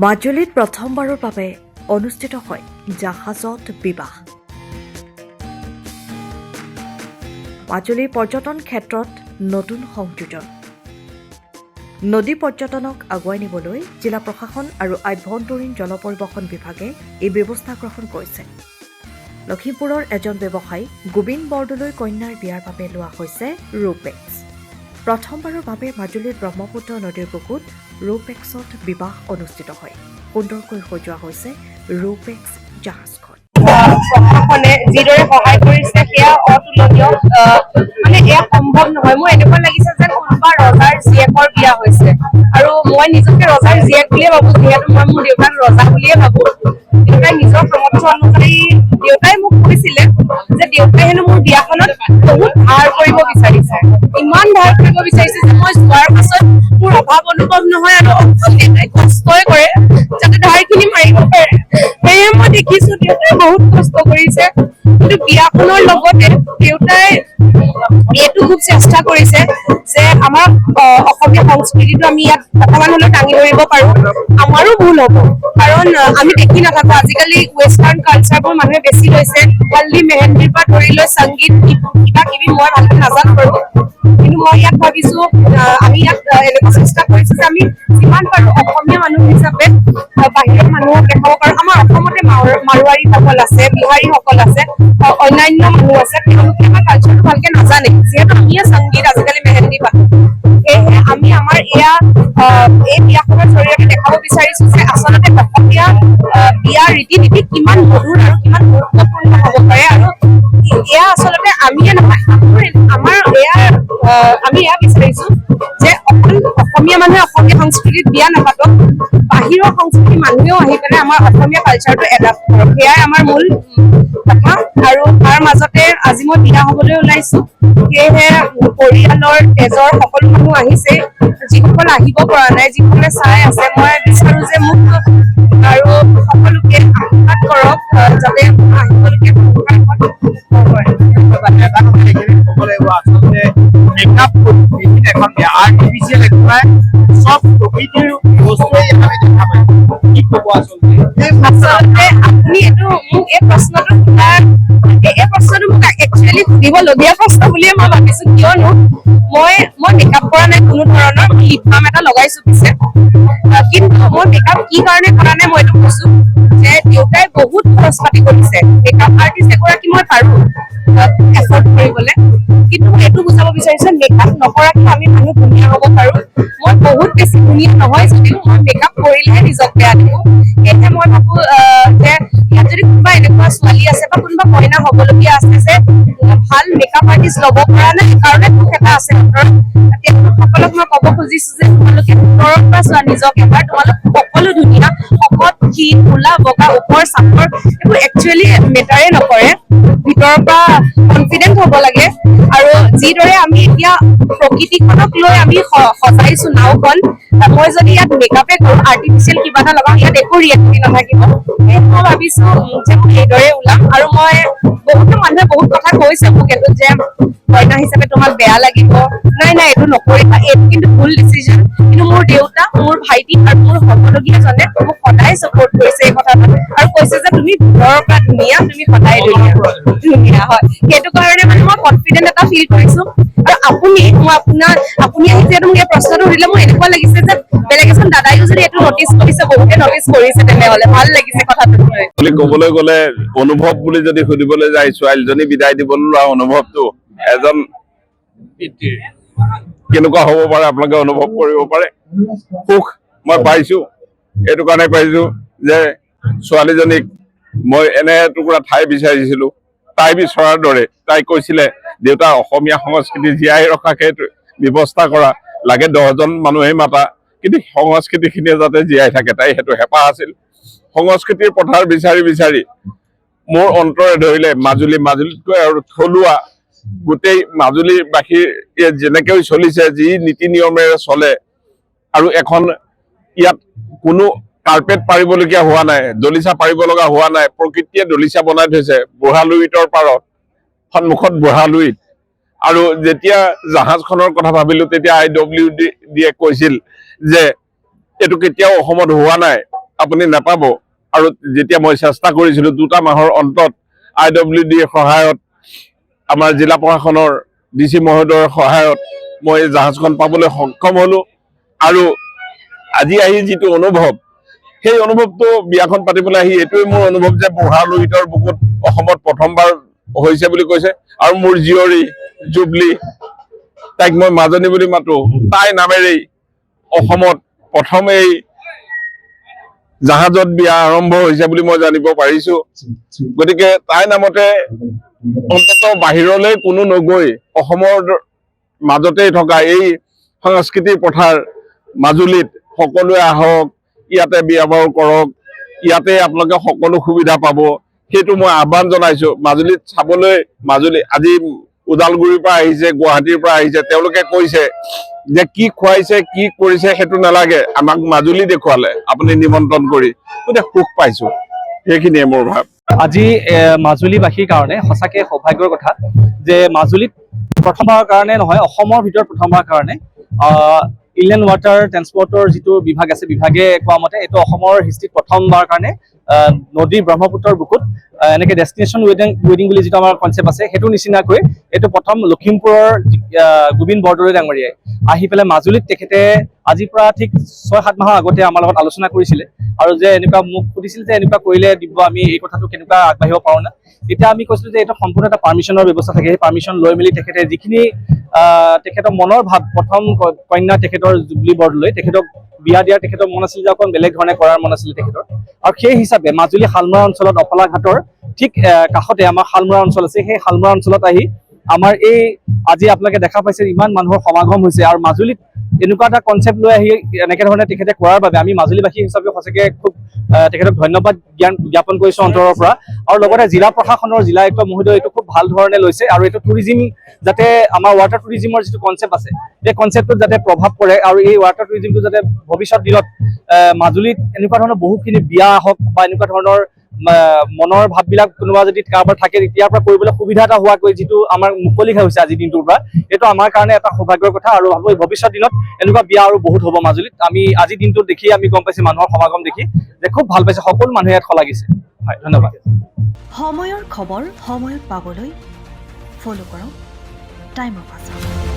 মাজুলীত প্ৰথমবাৰৰ বাবে অনুষ্ঠিত হয় জাহাজত বিবাহ। মাজুলীৰ পৰ্যটন ক্ষেত্ৰত নতুন সংযোজন। নদী পৰ্যটনক আগুৱাই নিবলৈ জিলা প্ৰশাসন আৰু আভ্যন্তৰীণ জল পৰিবহণ বিভাগে এই ব্যৱস্থা গ্ৰহণ কৰিছে। লখিমপুৰৰ এজন ব্যৱসায়ী গোবিন্দ বৰদলৈ কন্যাৰ বিয়াৰ বাবে লোৱা হৈছে ৰোপেক্স। প্ৰথমবাৰৰ বাবে মাজুলীৰ ব্ৰহ্মপুত্ৰ নদীৰ বুকুত ৰোপেক্সত বিবাহ অনুষ্ঠিত হয়। সুন্দৰকৈ সজোৱা হৈছে ৰোপেক্স জাহাজখন। প্ৰশাসনে যিদৰে সহায় কৰিছে সেয়া অতুলনীয়। মানে এয়া সম্ভৱ নহয়। মোৰ এনেকুৱা লাগিছে যেন কোনোবা ৰজাৰ জীয়েকৰ বিয়া হৈছে, আৰু মই নিজকে ৰজাৰ জীয়েক বুলিয়ে ভাবো, যিহেতু মই মোৰ দেউতাক ৰজা বুলিয়ে ভাবো। দেউতাই নিজৰ সামৰ্থ্য অনুযায়ী দেউতাই মোক কৈছিলে যে দেউতাই হেনো মোৰ বিয়াখনত বহুত ধাৰ কৰিব বিচাৰিছে, ইমান ধাৰ কৰিব বিচাৰিছে যে মই যোৱাৰ পাছত মোৰ অভাৱ অনুভৱ নহয়, আৰু অকল দেউতাই কষ্টই কৰে যাতে ধাৰখিনি মাৰিব পাৰে। সেয়ে মই দেখিছো দেউতাই বহুত কষ্ট কৰিছে, কিন্তু বিয়াখনৰ লগতে দেউতাই এইটো খুব চেষ্টা কৰিছে যে আমাৰ অসমীয়া সংস্কৃতিটো আমি ইয়াত অকমান হলেও দাঙি ধৰিব পাৰো। আমাৰো ভুল হ'ব, কাৰণ আমি দেখি নাথাকো আজিকালি ৱেষ্টাৰ্ণ কালচাৰবোৰ মানুহে বেছি লৈছে। হল্দি মেহেন্দিৰ পৰা ধৰি লৈ সংগীত কিবা কিবি মই ভালকে নাজানো বাৰু, কিন্তু মই ইয়াত ভাবিছো আমি ইয়াত এনেকুৱা চেষ্টা কৰিছো যে আমি যিমান পাৰো অসমীয়া মানুহ হিচাপে বাহিৰৰ মানুহক দেখাব পাৰো। আমাৰ অসমতে মাৰোৱাৰী সকল আছে, বিহাৰী সকল আছে, অন্যান্য মানুহ আছে, তেওঁলোকে আমাৰ কালচাৰটো ভালকে নাজানে, যিহেতু আমিয়ে সংগীত আজিকালি মেহেন্দি পাতো। সেয়েহে আমি আমাৰ এই বিয়াখনৰ জৰিয়তে দেখাব বিচাৰিছো যে আচলতে অসমীয়া বিয়াৰ ৰীতি নীতি কিমান মধুৰ আৰু কিমান গুৰুত্বপূৰ্ণ হ'ব পাৰে, আৰু এয়া আচলতে আমিয়ে নহয়, আমি এয়া বিচাৰিছো যে অকল অসমীয়া মানুহে অসমীয়া সংস্কৃতিত বিয়া নাপাতক, বাহিৰৰ সংস্কৃতিৰ মানুহেও আহি পেলাই আমাৰ অসমীয়া কালচাৰটো এডাপ্ট কৰক। সেয়াই আমাৰ মূল কথা, আৰু তাৰ মাজতে আজি মই বিয়া হবলৈ ওলাইছো। সেয়েহে পৰিয়ালৰ তেজৰ সকলো মানুহ আহিছে, যিসকল আহিব পৰা নাই, যিসকলে চাই আছে, মই বিচাৰো যে মোক আৰু সকলোকে আশীৰ্বাদ কৰক যাতে আহিবলগীয়া আচলতে আপুনি এইটো মোক এই প্ৰশ্নটো মোক একচুৱেলি সুধিবলগীয়া প্ৰশ্ন বুলিয়ে মই ভাবিছো, কিয়নো মই মেকআপ কৰা নাই কোনো ধৰণৰ, লিপ বাম এটা লগাইছো পিছে। কিন্তু মই মেকআপ কি কাৰণে কৰা নাই মই এইটো কৈছো যে দেউতাই বহুত খৰচ পাতি কৰিছে। মেকআপ আৰ্টিষ্ট এগৰাকী মই পাৰো এফৰ্ড কৰিবলৈ, কিন্তু মই এইটো বুজাব বিচাৰিছো মেকআপ নকৰাকে আমি মানুহ ধুনীয়া হ'ব পাৰো। মই বহুত বেছি ধুনীয়া নহয় যদিও মই মেকআপ কৰিলেহে নিজক বেয়া দেখো। সেয়েহে মই ভাবো যে ইয়াত যদি কোনোবা এনেকুৱা ছোৱালী আছে বা কোনোবা কইনা হবলগীয়া আছে যে ভাল মেকআপ আৰ্টিষ্ট ল'ব পৰা নাই, সেইকাৰণে দুখ এটা আছে ভিতৰত, তেওঁলোকসকলক মই ক'ব খুজিছো যে তোমালোকে ভিতৰৰ পৰা চোৱা নিজক এবাৰ, তোমালোক সকলো ধুনীয়া, শকত ক্ষীণ ক'লা বগা ওপৰ চাপৰ এইবোৰ একচুৱেলি মেটাৰে নকৰে। ভিতৰৰ পৰা কনফিডেন্ট হ'ব লাগে, আৰু যিদৰে আমি এতিয়া প্ৰকৃতিখনক লৈ আমি সজাইছো নাওখন, মই যদি ইয়াত মেকআপে কৰো, আৰ্টিফিচিয়েল কিবা এটা লগাও, ইয়াত একো ৰিয়েলিটি নাথাকিব। সেয়ে মই ভাবিছো যে মই এইদৰে ওলাম, আৰু মই বহুতো মানুহে বহুত কথা কৈছে মোক এইটো যে কইনা হিচাপে তোমাক বেয়া লাগিব, নাই এইটো নকৰিবা, এইটো কিন্তু ভুল ডিচিজন। কিন্তু মোৰ দেউতা, মোৰ ভাইটি আৰু মোৰ হ'বলগীয়াজনে মোক সদায় ছাপোৰ্ট কৰিছে এই কথাটো, আৰু কৈছে যে তুমি ভিতৰৰ পৰা ধুনীয়া, তুমি সদায় ধুনীয়া হয়। সেইটো কাৰণে মানে মই কনফিডেন্ট এটা ফিল কৰিছো। আৰু আপুনি আহি যিহেতু মোক এই প্ৰশ্নটো সুধিলে, মোৰ এনেকুৱা লাগিছে যে বেলেগ এজন দাদাইও যদি এইটো নটিচ কৰিছে, বহুতে নটিচ কৰিছে, তেনেহলে ভাল লাগিছে কথাটো। ক'বলৈ গ'লে অনুভৱ বুলি যদি সুধিবলৈ যায়, ছোৱালীজনী বিদায় দিবলৈ লোৱা অনুভৱটো এজন পিতৃৰ কেনেকুৱা হ'ব পাৰে আপোনালোকে অনুভৱ কৰিব পাৰে। সুখ মই পাইছো, এইটো কাৰণে পাইছো যে ছোৱালীজনীক মই এনে এটুকুৰা ঠাই বিচাৰিছিলো, তাই বিচৰাৰ দৰে তাই কৈছিলে দেউতা অসমীয়া সংস্কৃতি জীয়াই ৰখাকে ব্যৱস্থা কৰা লাগে, 10জন মানুহেই মাতা, কিন্তু সংস্কৃতিখিনিয়ে যাতে জীয়াই থাকে, তাই সেইটো হেঁপাহ আছিল। সংস্কৃতিৰ পথাৰ বিচাৰি বিচাৰি মোৰ অন্তৰে ধৰিলে মাজুলীতকৈ আৰু থলুৱা গোটেই মাজুলীবাসীৰ যেনেকৈ চলিছে, যি নীতি নিয়মেৰে চলে, আৰু এখন ইয়াত কোনো কাৰ্পেট পাৰিবলগীয়া হোৱা নাই, দলিচা পাৰিব লগা হোৱা নাই, প্ৰকৃতিয়ে দলিচা বনাই থৈছে বুঢ়ালুইতৰ পাৰত, সন্মুখত বুঢ়ালুইত। আৰু যেতিয়া জাহাজখনৰ কথা ভাবিলো, তেতিয়া IWD কৈছিল যে এইটো কেতিয়াও অসমত হোৱা নাই, আপুনি নাপাব। আৰু যেতিয়া মই চেষ্টা কৰিছিলোঁ 2টা মাহৰ অন্তত IWD সহায়ত আমাৰ জিলা প্ৰশাসনৰ DC মহোদয়ৰ সহায়ত মই এই জাহাজখন পাবলৈ সক্ষম হ'লোঁ। আৰু আজি আহি যিটো অনুভৱ, সেই অনুভৱটো বিয়াখন পাতিবলৈ আহি এইটোৱে মোৰ অনুভৱ যে বুঢ়া লোহিতৰ বুকুত অসমত প্ৰথমবাৰ হৈছে বুলি কৈছে। আৰু মোৰ জীয়ৰী জুবলি, তাইক মই মাজনী বুলি মাতো, তাই নামেৰেই অসমত প্ৰথম এই জাহাজত বিয়া আৰম্ভ হৈছে বুলি মই জানিব পাৰিছো। গতিকে তাই নামতে অন্তত বাহিৰলৈ কোনো নগৈ অসমৰ মাজতেই থকা এই সংস্কৃতিৰ পথাৰ মাজুলীত সকলোৱে আহক, ইয়াতে বিয়া বাৰু কৰক, ইয়াতে আপোনালোকে সকলো সুবিধা পাব, সেইটো মই আহ্বান জনাইছো। মাজুলীত চাবলৈ, মাজুলী আজি ওদালগুৰিৰ পৰা আহিছে, গুৱাহাটীৰ পৰা আহিছে, তেওঁলোকে কৈছে যে কি খুৱাইছে কি কৰিছে সেইটো নালাগে, আমাক মাজুলী দেখুৱালে আপুনি নিমন্ত্ৰণ কৰি, গতিকে সুখ পাইছো। সেইখিনিয়ে মোৰ ভাৱ। আজি মাজুলীবাসীৰ কাৰণে সঁচাকৈ সৌভাগ্যৰ কথা যে মাজুলীত প্ৰথমবাৰৰ কাৰণে নহয়, অসমৰ ভিতৰত প্ৰথমবাৰৰ কাৰণে ইনলেণ্ড ৱাটাৰ ট্ৰেন্সপৰ্টৰ যিটো বিভাগ আছে, বিভাগে কোৱা মতে এইটো অসমৰ হিষ্ট্ৰীত প্ৰথমবাৰৰ কাৰণে নদী ব্ৰহ্মপুত্ৰৰ বুকুত এনেকৈ ডেষ্টিনেশ্যন ৱেডিং বুলি যিটো আমাৰ কনচেপ্ট আছে, সেইটো নিচিনাকৈ এইটো প্ৰথম লখিমপুৰৰ গোবিন বৰদলৈ ডাঙৰীয়াই আহি পেলাই মাজুলীত তেখেতে আজিৰ পৰা ঠিক 6-7 মাহৰ আগতে আমাৰ লগত আলোচনা কৰিছিলে আৰু যে এনেকুৱা মোক সুধিছিল যে এনেকুৱা কৰিলে দিব আমি এই কথাটো কেনেকুৱা আগবাঢ়িব পাৰোঁ না। তেতিয়া আমি কৈছিলোঁ যে এইটো সম্পূৰ্ণ এটা পাৰ্মিশ্যনৰ ব্যৱস্থা থাকে, সেই পাৰ্মিশ্যন লৈ মেলি তেখেতে যিখিনি তেখেতৰ মনৰ ভাৱ, প্ৰথম কন্যা তেখেতৰ জুবলি বৰদলৈ, তেখেতক বিয়া দিয়াৰ তেখেতৰ মন আছিল যে অকণ বেলেগ ধৰণে কৰাৰ মন আছিল তেখেতৰ। আৰু সেই হিচাপে মাজুলী শালমৰা অঞ্চলত অফলা ঘাটৰ ঠিক কাষতে আমাৰ শালমৰা অঞ্চল আছে, সেই শালমৰা অঞ্চলত আহি আমাৰ এই আজি আপোনালোকে দেখা পাইছে ইমান মানুহৰ সমাগম হৈছে। আৰু মাজুলীত এনেকুৱা এটা কনচেপ্ট লৈ আহি এনেকে ধৰণে তেখেতে কৰাৰ বাবে আমি মাজুলীবাসী হিচাপে সঁচাকৈ খুব তেখেতক ধন্যবাদ জ্ঞাপন কৰিছোঁ অন্তৰৰ পৰা। আৰু লগতে জিলা প্ৰশাসনৰ জিলা আয়ুক্ত মহোদয় এইটো খুব ভাল ধৰণে লৈছে আৰু এইটো টুৰিজিম যাতে আমাৰ ৱাটাৰ টুৰিজিমৰ যিটো কনচেপ্ট আছে, এই কনচেপ্টটোত যাতে প্ৰভাৱ পৰে আৰু এই ৱাটাৰ টুৰিজিমটো যাতে ভৱিষ্যত দিনত মাজুলীত এনেকুৱা ধৰণৰ বহুখিনি বিয়া হওক বা এনেকুৱা ধৰণৰ মনৰ ভাৱবিলাক কোনোবা যদি কাৰোবাৰ থাকে তেতিয়াৰ পৰা কৰিবলৈ সুবিধা এটা হোৱাকৈ যিটো আমাৰ মুকলি হৈছে আজিৰ দিনটোৰ পৰা, এইটো আমাৰ কাৰণে এটা সৌভাগ্যৰ কথা। আৰু ভাবোঁ ভৱিষ্যত দিনত এনেকুৱা বিয়া আৰু বহুত হ'ব মাজুলীত। আমি আজিৰ দিনটোত দেখি আমি গম পাইছোঁ মানুহৰ সমাগম দেখি যে খুব ভাল পাইছে, সকলো মানুহে ইয়াত শলাগিছে। হয়, ধন্যবাদ। সময়ৰ খবৰ সময়ত পাবলৈ ফ'ল' কৰক টাইম অফ আছাম।